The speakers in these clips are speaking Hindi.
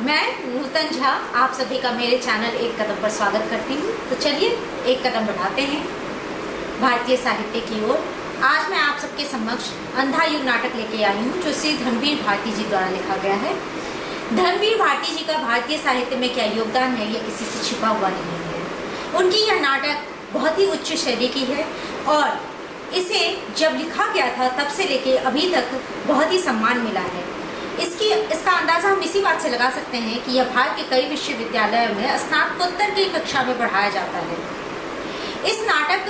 मैं नूतन झा आप सभी का मेरे चैनल एक कदम पर स्वागत करती हूँ। तो चलिए एक कदम बढ़ाते हैं भारतीय साहित्य की ओर। आज मैं आप सबके समक्ष अंधा युग नाटक लेके आई हूँ जो श्री धर्मवीर भारती जी द्वारा लिखा गया है। धर्मवीर भारती जी का भारतीय साहित्य में क्या योगदान है यह किसी से छिपा हुआ नहीं है। उनकी यह नाटक बहुत ही उच्च शैली की है और इसे जब लिखा गया था तब से लेके अभी तक बहुत ही सम्मान मिला है। इसका अंदाज़ा हम इसी बात से लगा सकते हैं कि यह भारत के कई विश्वविद्यालयों में स्नातकोत्तर की कक्षा में पढ़ाया जाता है। इस नाटक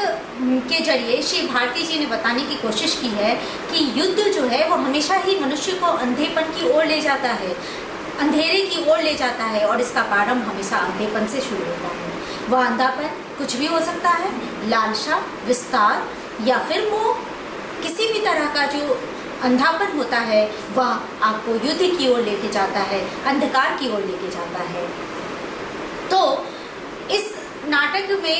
के जरिए श्री भारती जी ने बताने की कोशिश की है कि युद्ध जो है वो हमेशा ही मनुष्य को अंधेपन की ओर ले जाता है, अंधेरे की ओर ले जाता है और इसका प्रारंभ हमेशा अंधेपन से शुरू होता है। वह अंधापन कुछ भी हो सकता है, लालसा, विस्तार या फिर मोह। किसी भी तरह का जो अंधापन होता है वह आपको युद्ध की ओर लेके जाता है, अंधकार की ओर लेके जाता है। तो इस नाटक में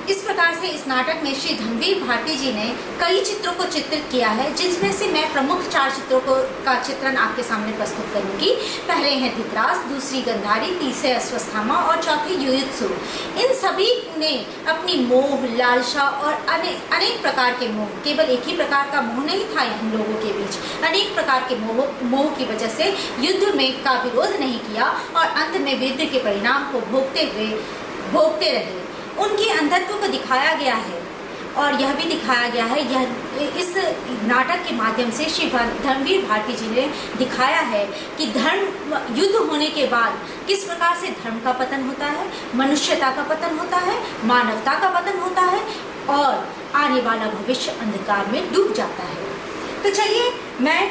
इस प्रकार से इस नाटक में श्री धर्मवीर भारती जी ने कई चित्रों को चित्रित किया है, जिसमें से मैं प्रमुख 4 चित्रों का चित्रण आपके सामने प्रस्तुत करूंगी। पहले हैं धृतराष्ट्र, दूसरी गांधारी, तीसरे अश्वत्थामा और चौथे युयुत्सु। इन सभी ने अपनी मोह, लालसा और अनेक प्रकार के मोह, केवल एक ही प्रकार का मोह नहीं था हम लोगों के बीच, अनेक प्रकार के मोह की वजह से युद्ध में का विरोध नहीं किया और अंत में युद्ध के परिणाम को भोगते रहे। उनके अंधत्व को दिखाया गया है और यह भी दिखाया गया है, यह इस नाटक के माध्यम से श्री धर्मवीर भारती जी ने दिखाया है कि धर्म युद्ध होने के बाद किस प्रकार से धर्म का पतन होता है, मनुष्यता का पतन होता है, मानवता का पतन होता है और आने वाला भविष्य अंधकार में डूब जाता है। तो चलिए मैं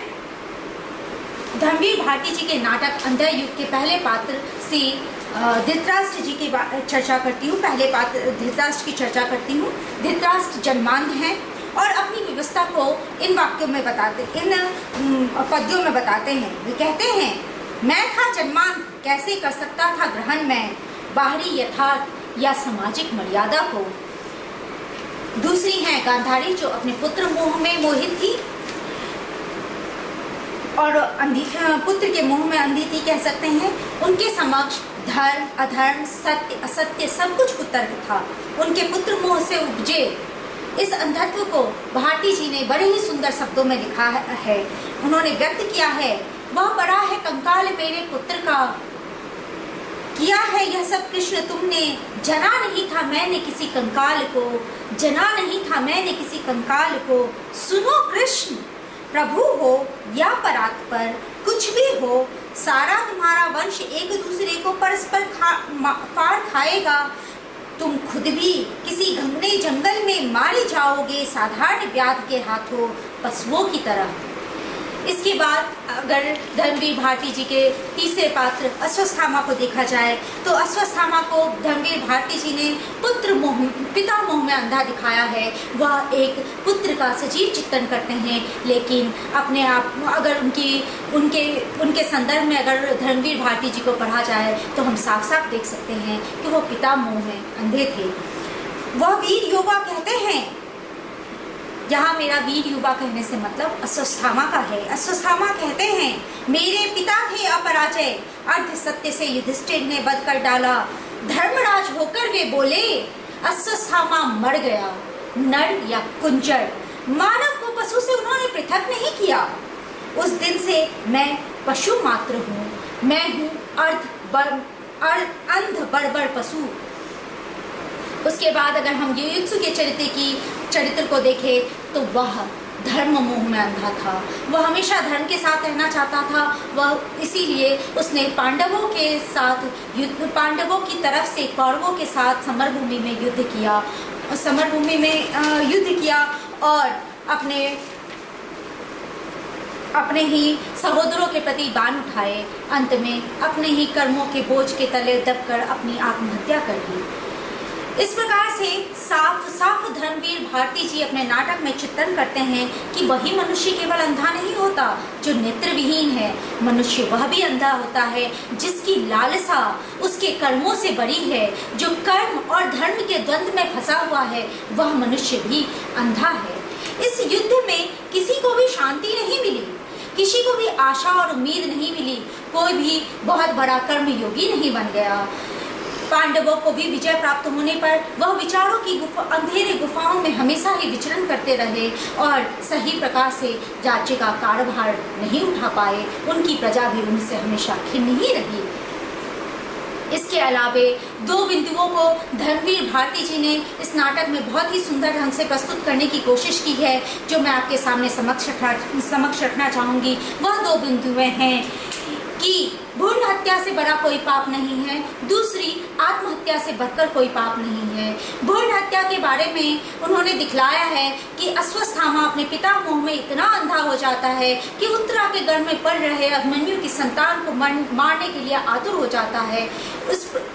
धर्मवीर भारती जी के नाटक अंधा युग के पहले पात्र श्री धृतराष्ट्र जी की चर्चा करती हूँ। पहले पात्र धृतराष्ट्र की चर्चा करती हूँ। धृतराष्ट्र जन्मांध हैं और अपनी व्यवस्था को इन पद्यों में बताते हैं। वे कहते हैं, मैं था जन्मांध, कैसे कर सकता था ग्रहण मैं बाहरी यथार्थ या सामाजिक मर्यादा को। दूसरी हैं गांधारी जो अपने पुत्र मोह में मोहित थी और पुत्र के मोह में अंधी थी कह सकते हैं। उनके समक्ष धर्म, अधर्म, सत्य, असत्य सब कुछ कुतर्क था। उनके पुत्र मोह से उपजे इस अंधत्व को भारती जी ने बड़े ही सुंदर शब्दों में लिखा है। उन्होंने व्यक्त किया है, वह बड़ा है कंकाल मेरे पुत्र का, किया है यह सब कृष्ण तुमने, जना नहीं था मैंने किसी कंकाल को, जना नहीं था मैंने किसी कंकाल को। सुनो कृष्ण, प्रभु हो या परात्पर, कुछ भी हो, सारा तुम्हारा वंश एक दूसरे को परस्पर फाड़ खाएगा। तुम खुद भी किसी घने जंगल में मारे जाओगे साधारण व्याध के हाथों, पशुओं की तरह। इसके बाद अगर धर्मवीर भारती जी के तीसरे पात्र अश्वत्थामा को देखा जाए तो अश्वत्थामा को धर्मवीर भारती जी ने पिता मोह में अंधा दिखाया है। वह एक पुत्र का सजीव चित्रण करते हैं, लेकिन अपने आप अगर उनके संदर्भ में अगर धर्मवीर भारती जी को पढ़ा जाए तो हम साफ साफ देख सकते हैं कि वो पिता मोह में अंधे थे। वह वीर युवा कहते हैं, यहाँ मेरा वीर युवा कहने से मतलब अश्वत्थामा का है। अश्वत्थामा कहते हैं, मेरे पिता थे अपराजय, अर्ध सत्य से युधिष्ठिर ने वध कर डाला। धर्मराज होकर वे बोले, अश्वत्थामा मर गया। नर या कुंजर, मानव को पशु से उन्होंने पृथक नहीं किया। उस दिन से मैं पशु मात्र हूँ, मैं हूँ अंध बर्बर पशु। उसके बाद अगर हम युयुत्सु के चरित्र को देखें तो वह धर्म मोह में अंधा था। वह हमेशा धर्म के साथ रहना चाहता था। वह इसीलिए उसने पांडवों की तरफ से कौरवों के साथ समरभूमि में युद्ध किया और अपने ही सहोदरों के प्रति बाण उठाए। अंत में अपने ही कर्मों के बोझ के तले दबकर अपनी आत्महत्या कर ली। इस प्रकार से साफ साफ धर्मवीर भारती जी अपने नाटक में चित्रण करते हैं कि वही मनुष्य केवल अंधा नहीं होता जो नेत्र विहीन है। मनुष्य वह भी अंधा होता है जिसकी लालसा उसके कर्मों से बड़ी है। जो कर्म और धर्म के द्वंद्व में फंसा हुआ है वह मनुष्य भी अंधा है। इस युद्ध में किसी को भी शांति नहीं मिली। किसी को भी आशा और उम्मीद नहीं मिली, कोई भी बहुत बड़ा कर्मयोगी नहीं बन गया। पांडवों को भी विजय प्राप्त होने पर वह विचारों की अंधेरे गुफाओं में हमेशा ही विचरण करते रहे और सही प्रकार से राज्य का कार्यभार नहीं उठा पाए। उनकी प्रजा भी उनसे हमेशा खिन्न ही रही। इसके अलावे दो बिंदुओं को धर्मवीर भारती जी ने इस नाटक में बहुत ही सुंदर ढंग से प्रस्तुत करने की कोशिश की है, जो मैं आपके सामने समक्ष रखना चाहूँगी। वह दो बिंदुएं हैं कि भ्रूण हत्या से बड़ा कोई पाप नहीं है, दूसरी आत्महत्या से बढ़कर कोई पाप नहीं है। भ्रूण हत्या के बारे में उन्होंने दिखलाया है कि अश्वत्थामा अपने पिता मोह में इतना अंधा हो जाता है कि उत्तरा के गर्भ में पल रहे अभिमन्यु की संतान को मारने के लिए आतुर हो जाता है।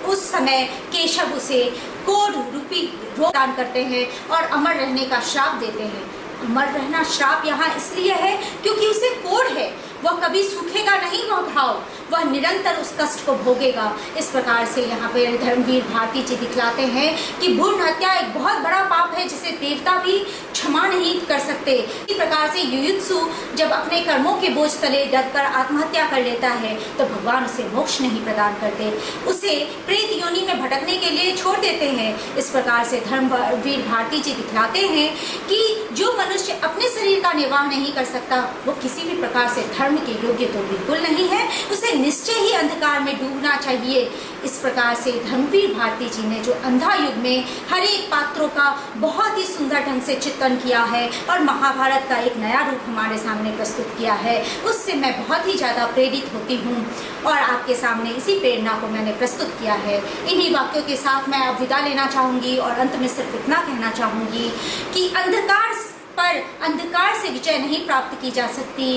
उस समय केशव उसे कोढ़ रूपी रोग दान करते हैं और अमर रहने का श्राप देते हैं। अमर रहना श्राप यहाँ इसलिए है क्योंकि उसे कोढ़ है, वह कभी सूखेगा नहीं वह भाव, वह निरंतर उस कष्ट को भोगेगा। इस प्रकार से यहाँ पे धर्मवीर भारती जी दिखलाते हैं कि भ्रूण हत्या एक बहुत बड़ा पाप है जिसे देवता भी क्षमा नहीं कर सकते। इसी प्रकार से युयुत्सु जब अपने कर्मों के बोझ तले डरकर आत्महत्या कर लेता है तो भगवान उसे मोक्ष नहीं प्रदान करते, उसे प्रेत योनि में भटकने के लिए छोड़ देते हैं। इस प्रकार से धर्मवीर भारती जी दिखलाते हैं कि जो मनुष्य अपने शरीर का निर्वाह नहीं कर सकता वो किसी भी प्रकार से धर्म के योग्य तो बिल्कुल नहीं है, उसे निश्चय ही अंधकार में डूबना चाहिए। इस प्रकार से धर्मवीर भारती जी ने जो अंधा युग में हर एक पात्रों का बहुत ही सुंदर ढंग से चित्रण किया है और महाभारत का एक नया रूप हमारे सामने प्रस्तुत किया है, उससे मैं बहुत ही ज़्यादा प्रेरित होती हूँ और आपके सामने इसी प्रेरणा को मैंने प्रस्तुत किया है। इन्हीं वाक्यों के साथ मैं अब विदा लेना चाहूँगी और अंत में सिर्फ इतना कहना चाहूँगी कि अंधकार पर अंधकार से विजय नहीं प्राप्त की जा सकती।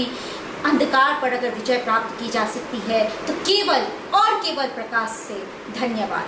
अंधकार पर अगर विजय प्राप्त की जा सकती है तो केवल और केवल प्रकाश से। धन्यवाद।